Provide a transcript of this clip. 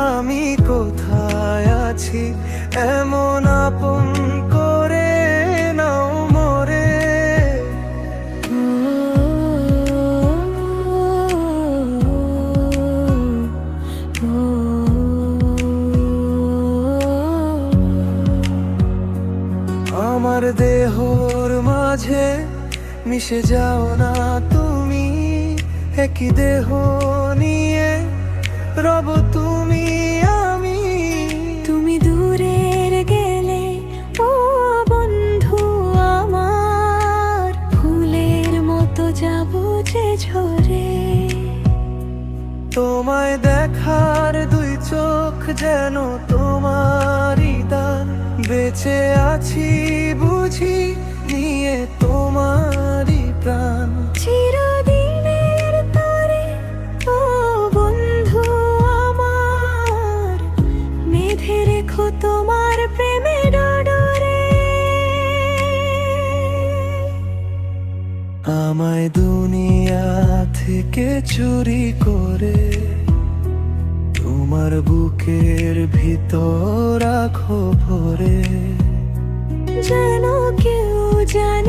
আমি কোথায় আছি এমন আপন করে নাও মোরে। আমার দেহর মাঝে মিশে যাও না তুমি, একই দেহ নিয়ে রব তুমি আমি। তুমি দূরের গেলে ও বন্ধু আমার, ফুলের মতো যাবো যে ঝরে। তোমায় দেখার দুই চোখ যেন তোমারই দান, বেঁচে আছি বুঝি নিয়ে তোমারই প্রাণ। চিরদিনের তরে ও বন্ধু আমার, বেঁধে রেখো তোমার প্রেমে ডোরে। আমায় দুনিয়া থেকে চুরি করে তোমার বুকের ভিতর রাখো ভরে। যেন কেউ জানে